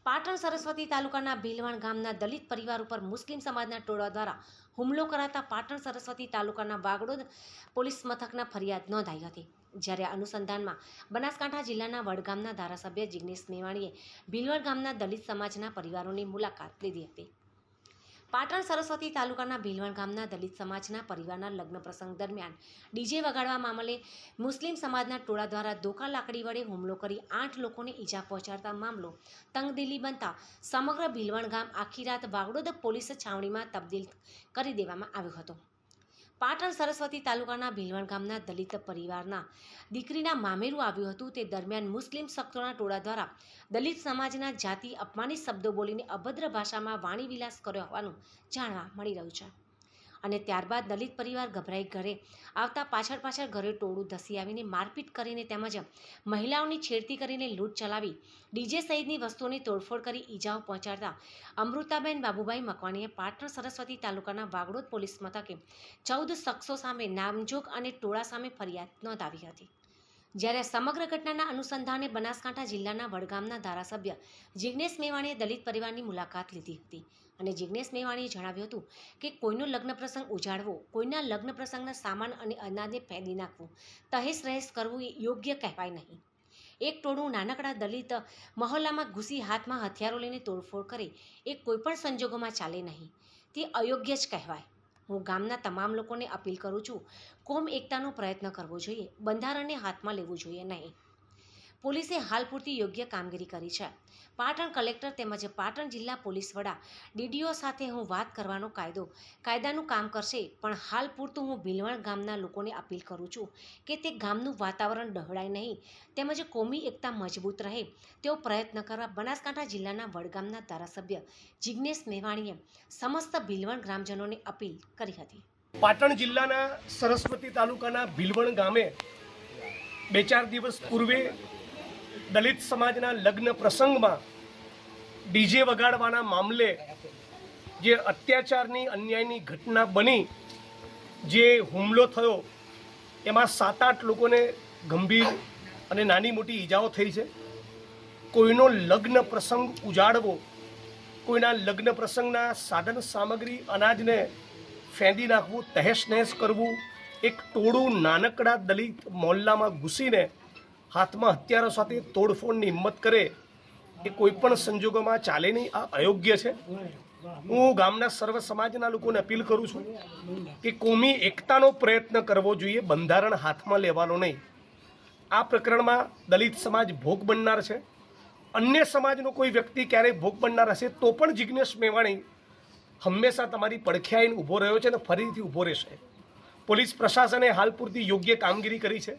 પાટણ સરસ્વતી તાલુકાના ભીલવાણ ગામના દલિત પરિવાર ઉપર મુસ્લિમ સમાજના ટોળા દ્વારા હુમલો કરાતા પાટણ સરસ્વતી તાલુકાના વાગડોદ પોલીસ મથકના ફરિયાદ નોંધાઈ હતી। જ્યારે અનુસંધાનમાં બનાસકાંઠા જિલ્લાના વડગામના ધારાસભ્ય જિગ્નેશ મેવાણીએ ભીલવાણ ગામના દલિત સમાજના પરિવારોની મુલાકાત લીધી હતી। પાટણ સરસ્વતી તાલુકાના ભીલવાણ ગામના દલિત સમાજના પરિવારના લગ્ન પ્રસંગ દરમિયાન ડીજે વગાડવા મામલે મુસ્લિમ સમાજના ટોળા દ્વારા ધોકા લાકડી વડે હુમલો કરી 8 લોકોને ઈજા પહોંચાડતા મામલો તંગદિલી બનતા સમગ્ર ભીલવાણ ગામ આખી રાત વાગડોદ પોલીસ છાવણીમાં તબદીલ કરી દેવામાં આવ્યો હતો। પાટણ સરસ્વતી તાલુકાના ભીલવાણ ગામના દલિત પરિવારના દીકરીના મામેરું આવ્યું હતું તે દરમિયાન મુસ્લિમ શખ્સોના ટોળા દ્વારા દલિત સમાજના જાતિ અપમાનિત શબ્દો બોલીને અભદ્ર ભાષામાં વાણીવિલાસ કર્યો હોવાનું જાણવા મળી રહ્યું છે। અને ત્યારબાદ દલિત પરિવાર ગભરાઈ ઘરે આવતા પાછળ ઘરે ટોળું ધસી આવીને મારપીટ કરીને તેમજ મહિલાઓની છેડતી કરીને લૂંટ ચલાવી ડીજે સહિતની વસ્તુઓની તોડફોડ કરી ઈજાઓ પહોંચાડતા અમૃતાબેન બાબુભાઈ મકવાણીએ પાટણ સરસ્વતી તાલુકાના વાગડોદ પોલીસ મથકે 14 શખ્સો સામે નામજોગ અને ટોળા સામે ફરિયાદ નોંધાવી હતી। જ્યારે સમગ્ર ઘટનાના અનુસંધાને બનાસકાંઠા જિલ્લાના વડગામના ધારાસભ્ય જિગ્નેશ મેવાણીએ દલિત પરિવારની મુલાકાત લીધી હતી અને જિગ્નેશ મેવાણીએ જણાવ્યું હતું કે કોઈનો લગ્ન પ્રસંગ ઉજાડવો, કોઈના લગ્ન પ્રસંગના સામાન અને અનાજને ફેંદી નાખવું, તહેસ રહેસ કરવું એ યોગ્ય કહેવાય નહીં। એક ટોળું નાનકડા દલિત મહોલ્લામાં ઘૂસી હાથમાં હથિયારો લઈને તોડફોડ કરે એ કોઈપણ સંજોગોમાં ચાલે નહીં, તે અયોગ્ય જ કહેવાય। હું ગામના તમામ લોકોને અપીલ કરું છું, કોમ એકતાનો પ્રયત્ન કરવો જોઈએ, બંધારણને હાથમાં લેવું જોઈએ નહીં। પોલીસે હાલ પૂરતી યોગ્ય કામગીરી કરી છે। પાટણ કલેક્ટર તેમજ પાટણ જિલ્લા પોલીસ વડા ડીડીઓ સાથે હું વાત કરવાનો કાયદાનું કામ કરશે, પણ હાલ પૂરતું હું ભીલવાણ ગામના લોકોને અપીલ કરું છું કે તે ગામનું વાતાવરણ ડહોળાય નહીં તેમજ કોમી એકતા મજબૂત રહે તેવો પ્રયત્ન કરવા બનાસકાંઠા જિલ્લાના વડગામના ધારાસભ્ય જિગ્નેશ મેવાણીએ સમસ્ત ભીલવાણ ગ્રામજનોને અપીલ કરી હતી। પાટણ જિલ્લાના સરસ્વતી તાલુકાના ભીલવણ ગામે 2-4 દિવસ પૂર્વે દલિત સમાજના લગ્ન પ્રસંગમાં ડીજે વગાડવાના મામલે જે અત્યાચારની અન્યાયની ઘટના બની, જે હુમલો થયો એમાં 7-8 લોકોને ગંભીર અને નાની મોટી ઈજાઓ થઈ છે। કોઈનો લગ્ન પ્રસંગ ઉજાડવો, કોઈના લગ્ન પ્રસંગના સાધન સામગ્રી અનાજને ફેંદી નાખવું, તહેસ નહેસ કરવું, એક ટોળું નાનકડા દલિત મોહલ્લામાં ઘૂસીને હાથમાં હથિયારો સાથે તોડફોડની હિંમત કરે એ કોઈપણ સંજોગોમાં ચાલે નહીં, આ અયોગ્ય છે। હું ગામના સર્વ સમાજના લોકોને અપીલ કરું છું કે કોમી એકતાનો પ્રયત્ન કરવો જોઈએ, બંધારણ હાથમાં લેવાનો નહીં। આ પ્રકરણમાં દલિત સમાજ ભોગ બનનાર છે, અન્ય સમાજનો કોઈ વ્યક્તિ ક્યારેય ભોગ બનનાર હશે તો પણ જિગ્નેશ મેવાણી હંમેશા તમારી પડખે આવીને ઊભો રહ્યો છે અને ફરીથી ઊભો રહેશે। પોલીસ પ્રશાસને હાલ પૂરતી યોગ્ય કામગીરી કરી છે।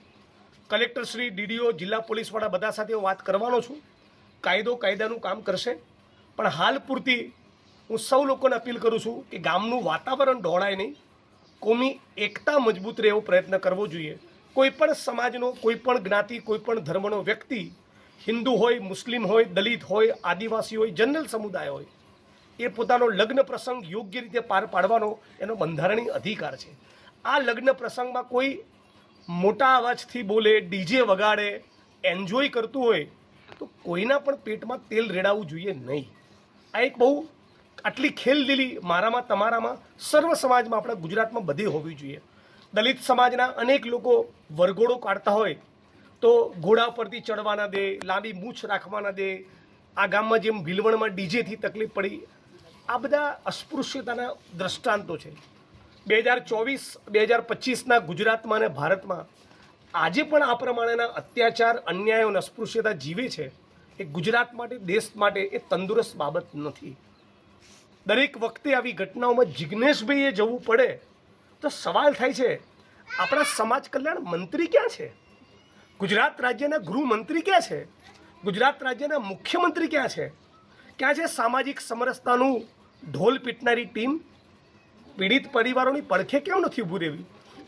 કલેક્ટર શ્રી, ડીડીઓ, જિલ્લા પોલીસ વડા બધા સાથે હું વાત કરવાનો છું, કાયદાનું કામ કરશે, પણ હાલ પૂરતી હું સૌ લોકોને અપીલ કરું છું કે ગામનું વાતાવરણ ડહોળાય નહીં, કોમી એકતા મજબૂત રહે એવો પ્રયત્ન કરવો જોઈએ। કોઈપણ સમાજનો, કોઈપણ જ્ઞાતિ, કોઈપણ ધર્મનો વ્યક્તિ, હિન્દુ હોય, મુસ્લિમ હોય, દલિત હોય, આદિવાસી હોય, જનરલ સમુદાય હોય, એ પોતાનો લગ્ન પ્રસંગ યોગ્ય રીતે પાર પાડવાનો એનો બંધારણીય અધિકાર છે। આ લગ્ન પ્રસંગમાં કોઈ મોટા અવાજથી બોલે, ડીજે વગાડે, એન્જોય કરતું હોય તો કોઈના પણ પેટમાં તેલ રેડાવવું જોઈએ નહીં। આ એક બહુ આટલી ખેલદિલી મારામાં, તમારામાં, સર્વ સમાજમાં, આપણા ગુજરાતમાં બધી હોવી જોઈએ। દલિત સમાજના અનેક લોકો વરઘોડો કાઢતા હોય તો ઘોડા પરથી ચડવા ના દે, લાંબી મૂછ રાખવા ના દે, આ ગામમાં જેમ ભીલવણમાં ડીજેથી તકલીફ પડી, આ બધા અસ્પૃશ્યતાના દ્રષ્ટાંતો છે। 2024-2025ના ગુજરાતમાં અને ભારતમાં આજે પણ આ પ્રમાણેના અત્યાચાર, અન્યાય અને અસ્પૃશ્યતા જીવે છે એ ગુજરાત માટે, દેશ માટે એ તંદુરસ્ત બાબત નથી। દરેક વખતે આવી ઘટનાઓમાં જિગ્નેશભાઈએ જવું પડે તો સવાલ થાય છે, આપણા સમાજ કલ્યાણ મંત્રી ક્યાં છે? ગુજરાત રાજ્યના ગૃહમંત્રી ક્યાં છે? ગુજરાત રાજ્યના મુખ્યમંત્રી ક્યાં છે? ક્યાં છે સામાજિક સમરસતાનું ઢોલ પીટનારી ટીમ? પીડિત પરિવારોની પડખે કેમ નથી ઊભું રહેવી?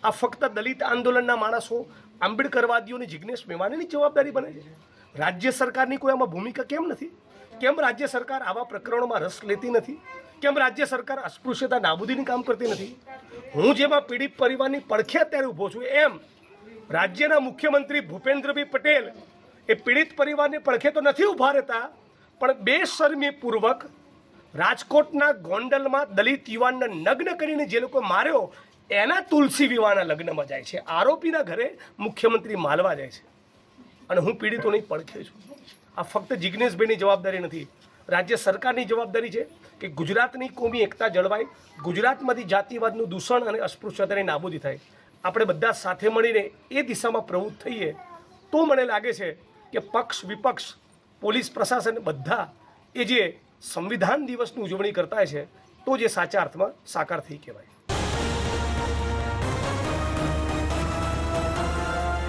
આ ફક્ત દલિત આંદોલનના માણસો, આંબેડકરવાદીઓની જિગ્નેશ મેવાણીની જવાબદારી બને છે? રાજ્ય સરકારની કોઈ આમાં ભૂમિકા કેમ નથી? કેમ રાજ્ય સરકાર આવા પ્રકરણોમાં રસ લેતી નથી? કેમ રાજ્ય સરકાર અસ્પૃશ્યતા નાબૂદીની કામ કરતી નથી? હું જેમાં પીડિત પરિવારની પડખે અત્યારે ઊભો છું, એમ રાજ્યના મુખ્યમંત્રી ભૂપેન્દ્રભાઈ પટેલ એ પીડિત પરિવારની પડખે તો નથી ઊભા રહેતા, પણ બેશરમીપૂર્વક રાજકોટના ગોંડલમાં દલિત યુવાનને નગ્ન કરીને જે લોકો માર્યો એના તુલસી વિવાહના લગ્નમાં જાય છે, આરોપીના ઘરે મુખ્યમંત્રી માલવા જાય છે, અને હું પીડિતોની પડખે છું. આ ફક્ત જિજ્ઞેશભાઈની જવાબદારી નથી, રાજ્ય સરકારની જવાબદારી છે કે ગુજરાતની કોમી એકતા જળવાય, ગુજરાતમાંથી જાતિવાદનું દૂષણ અને અસ્પૃશ્યતાની નાબૂદી થાય. આપણે બધા સાથે મળીને એ દિશામાં પ્રવૃત્ત થઈએ તો મને લાગે છે કે પક્ષ વિપક્ષ પોલીસ પ્રશાસન બધા એ જે સંવિધાન દિવસની ઉજવણી કરતા છે તો જે સાચા અર્થમાં સાકાર થઈ કહેવાય.